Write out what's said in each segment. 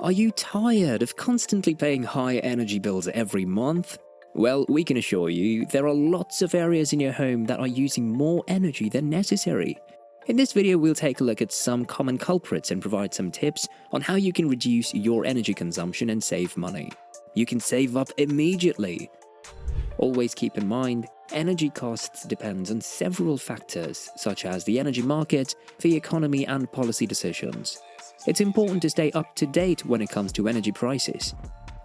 Are you tired of constantly paying high energy bills every month? Well, we can assure you there are lots of areas in your home that are using more energy than necessary. In this video, we'll take a look at some common culprits and provide some tips on how you can reduce your energy consumption and save money. You can save up immediately. Always keep in mind, energy costs depend on several factors such as the energy market, the economy and policy decisions. It's important to stay up to date when it comes to energy prices.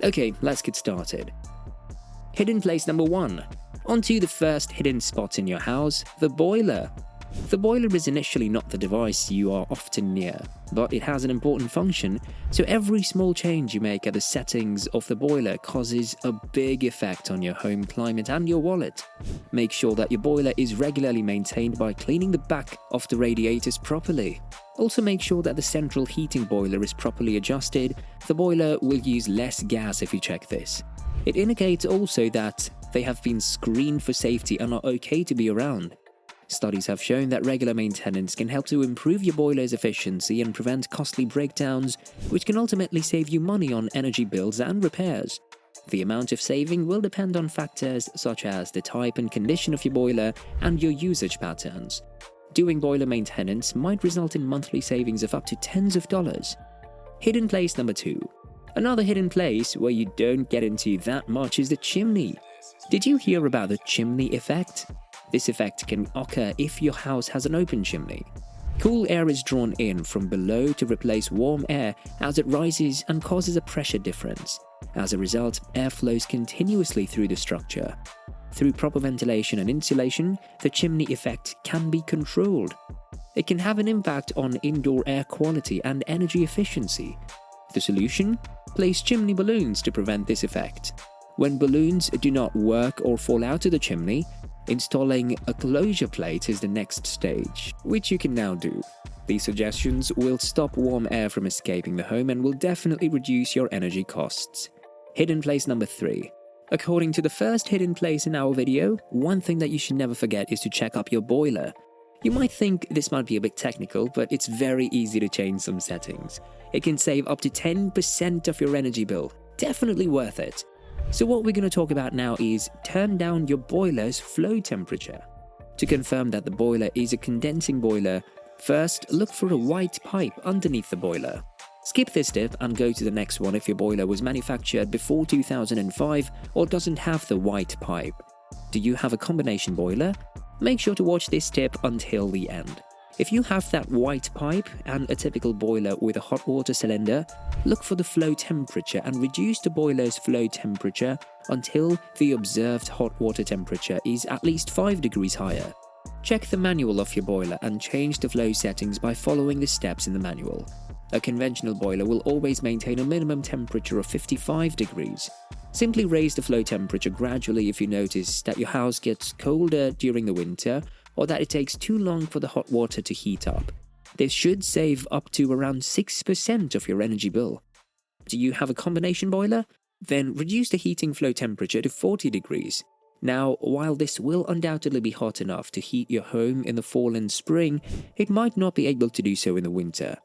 Okay, let's get started. Hidden place number 1. Onto the first hidden spot in your house, the boiler. The boiler is initially not the device you are often near, but it has an important function, so every small change you make at the settings of the boiler causes a big effect on your home climate and your wallet. Make sure that your boiler is regularly maintained by cleaning the back of the radiators properly. Also make sure that the central heating boiler is properly adjusted. The boiler will use less gas if you check this. It indicates also that they have been screened for safety and are okay to be around. Studies have shown that regular maintenance can help to improve your boiler's efficiency and prevent costly breakdowns, which can ultimately save you money on energy bills and repairs. The amount of saving will depend on factors such as the type and condition of your boiler and your usage patterns. Doing boiler maintenance might result in monthly savings of up to tens of dollars. Hidden place number 2. Another hidden place where you don't get into that much is the chimney. Did you hear about the chimney effect? This effect can occur if your house has an open chimney. Cool air is drawn in from below to replace warm air as it rises and causes a pressure difference. As a result, air flows continuously through the structure. Through proper ventilation and insulation, the chimney effect can be controlled. It can have an impact on indoor air quality and energy efficiency. The solution? Place chimney balloons to prevent this effect. When balloons do not work or fall out of the chimney, installing a closure plate is the next stage, which you can now do. These suggestions will stop warm air from escaping the home and will definitely reduce your energy costs. Hidden place number 3. According to the first hidden place in our video, one thing that you should never forget is to check up your boiler. You might think this might be a bit technical, but it's very easy to change some settings. It can save up to 10% of your energy bill. Definitely worth it. So what we're going to talk about now is turn down your boiler's flow temperature. To confirm that the boiler is a condensing boiler, first look for a white pipe underneath the boiler. Skip this step and go to the next one if your boiler was manufactured before 2005 or doesn't have the white pipe. Do you have a combination boiler? Make sure to watch this step until the end. If you have that white pipe and a typical boiler with a hot water cylinder, look for the flow temperature and reduce the boiler's flow temperature until the observed hot water temperature is at least 5 degrees higher. Check the manual of your boiler and change the flow settings by following the steps in the manual. A conventional boiler will always maintain a minimum temperature of 55 degrees. Simply raise the flow temperature gradually if you notice that your house gets colder during the winter or that it takes too long for the hot water to heat up. This should save up to around 6% of your energy bill. Do you have a combination boiler? Then reduce the heating flow temperature to 40 degrees. Now, while this will undoubtedly be hot enough to heat your home in the fall and spring, it might not be able to do so in the winter.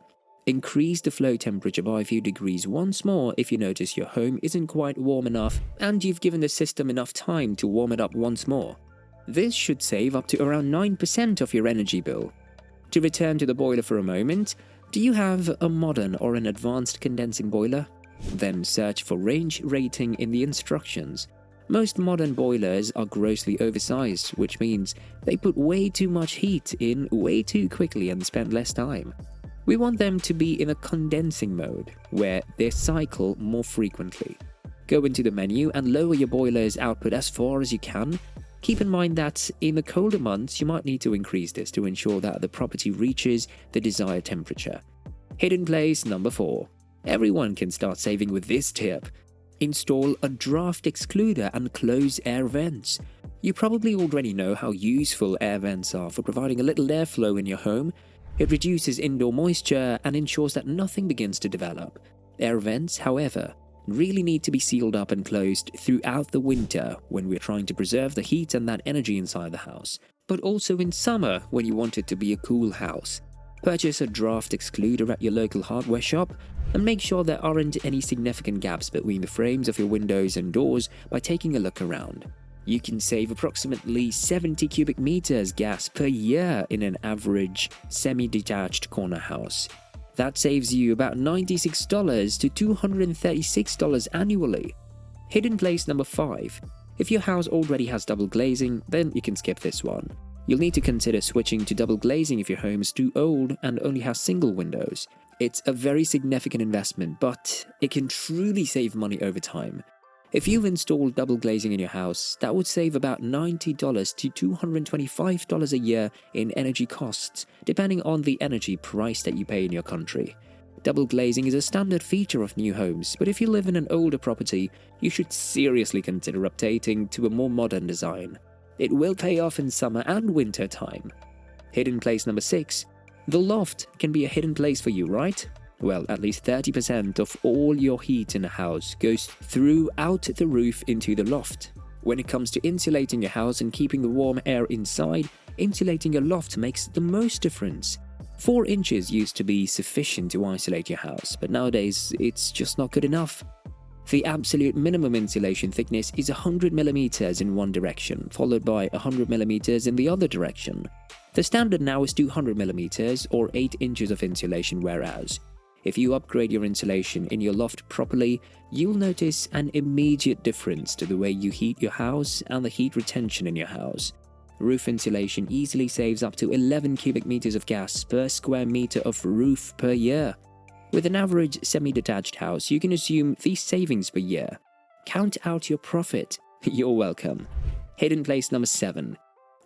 Increase the flow temperature by a few degrees once more if you notice your home isn't quite warm enough and you've given the system enough time to warm it up once more. This should save up to around 9% of your energy bill. To return to the boiler for a moment, do you have a modern or an advanced condensing boiler? Then search for range rating in the instructions. Most modern boilers are grossly oversized, which means they put way too much heat in way too quickly and spend less time. We want them to be in a condensing mode, where they cycle more frequently. Go into the menu and lower your boiler's output as far as you can. Keep in mind that in the colder months, you might need to increase this to ensure that the property reaches the desired temperature. Hidden place number 4. Everyone can start saving with this tip. Install a draft excluder and close air vents. You probably already know how useful air vents are for providing a little airflow in your home. It reduces indoor moisture and ensures that nothing begins to develop. Air vents, however, really need to be sealed up and closed throughout the winter when we're trying to preserve the heat and that energy inside the house, but also in summer when you want it to be a cool house. Purchase a draft excluder at your local hardware shop, and make sure there aren't any significant gaps between the frames of your windows and doors by taking a look around. You can save approximately 70 cubic meters gas per year in an average semi-detached corner house. That saves you about $96 to $236 annually. Hidden place number 5. If your house already has double glazing, then you can skip this one. You'll need to consider switching to double glazing if your home is too old and only has single windows. It's a very significant investment, but it can truly save money over time. If you've installed double glazing in your house, that would save about $90 to $225 a year in energy costs, depending on the energy price that you pay in your country. Double glazing is a standard feature of new homes, but if you live in an older property, you should seriously consider updating to a more modern design. It will pay off in summer and winter time. Hidden place number 6. The loft can be a hidden place for you, right? Well, at least 30% of all your heat in a house goes throughout the roof into the loft. When it comes to insulating your house and keeping the warm air inside, insulating a loft makes the most difference. 4 inches used to be sufficient to isolate your house, but nowadays it's just not good enough. The absolute minimum insulation thickness is 100 mm in one direction, followed by 100 mm in the other direction. The standard now is 200 mm or 8 inches of insulation, whereas if you upgrade your insulation in your loft properly, you'll notice an immediate difference to the way you heat your house and the heat retention in your house. Roof insulation easily saves up to 11 cubic meters of gas per square meter of roof per year. With an average semi-detached house, you can assume these savings per year. Count out your profit. You're welcome. Hidden place number 7.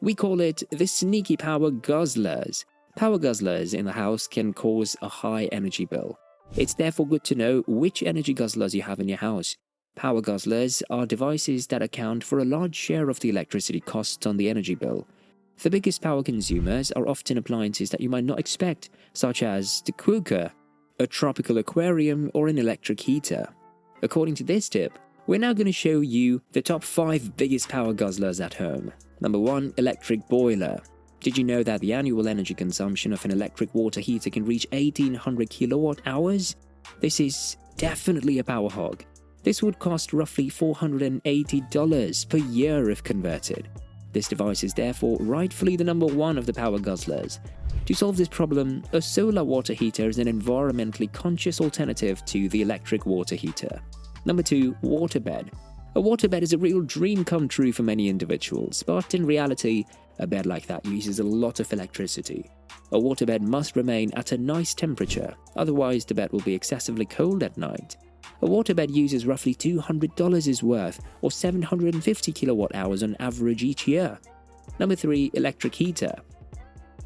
We call it the sneaky power guzzlers. Power guzzlers in the house can cause a high energy bill. It's therefore good to know which energy guzzlers you have in your house. Power guzzlers are devices that account for a large share of the electricity costs on the energy bill. The biggest power consumers are often appliances that you might not expect, such as the cooker, a tropical aquarium, or an electric heater. According to this tip, we're now going to show you the top 5 biggest power guzzlers at home. Number 1. Electric boiler. Did you know that the annual energy consumption of an electric water heater can reach 1800 kilowatt hours? This is definitely a power hog. This would cost roughly $480 per year if converted. This device is therefore rightfully the number 1 of the power guzzlers. To solve this problem, a solar water heater is an environmentally conscious alternative to the electric water heater. Number 2. Waterbed. A waterbed is a real dream come true for many individuals, but in reality, a bed like that uses a lot of electricity. A waterbed must remain at a nice temperature, otherwise the bed will be excessively cold at night. A waterbed uses roughly $200 worth, or 750 kilowatt hours on average each year. Number 3. Electric heater.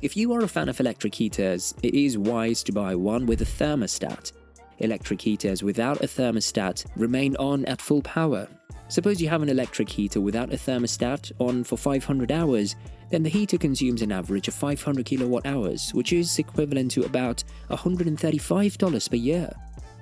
If you are a fan of electric heaters, it is wise to buy one with a thermostat. Electric heaters without a thermostat remain on at full power. Suppose you have an electric heater without a thermostat on for 500 hours, then the heater consumes an average of 500 kilowatt hours, which is equivalent to about $135 per year.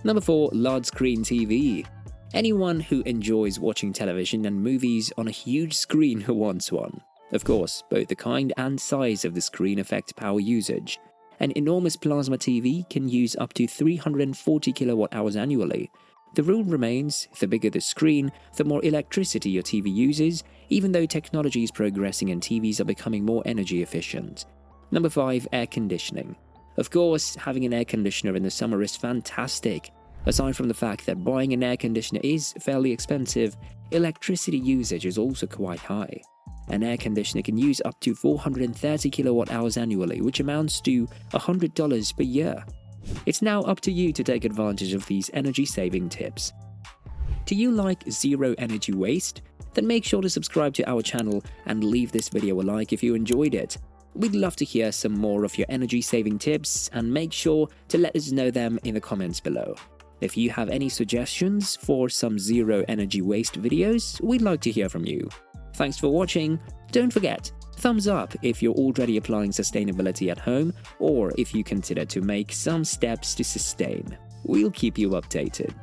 Number 4. Large screen TV. Anyone who enjoys watching television and movies on a huge screen who wants one. Of course, both the kind and size of the screen affect power usage. An enormous plasma TV can use up to 340 kilowatt hours annually. The rule remains, the bigger the screen, the more electricity your TV uses, even though technology is progressing and TVs are becoming more energy efficient. Number 5. Air conditioning. Of course, having an air conditioner in the summer is fantastic. Aside from the fact that buying an air conditioner is fairly expensive, electricity usage is also quite high. An air conditioner can use up to 430 kilowatt hours annually, which amounts to $100 per year. It's now up to you to take advantage of these energy-saving tips. Do you like zero energy waste? Then make sure to subscribe to our channel and leave this video a like if you enjoyed it. We'd love to hear some more of your energy-saving tips, and make sure to let us know them in the comments below. If you have any suggestions for some zero energy waste videos, we'd like to hear from you. Thanks for watching. Don't forget, thumbs up if you're already applying sustainability at home, or if you consider to make some steps to sustain. We'll keep you updated.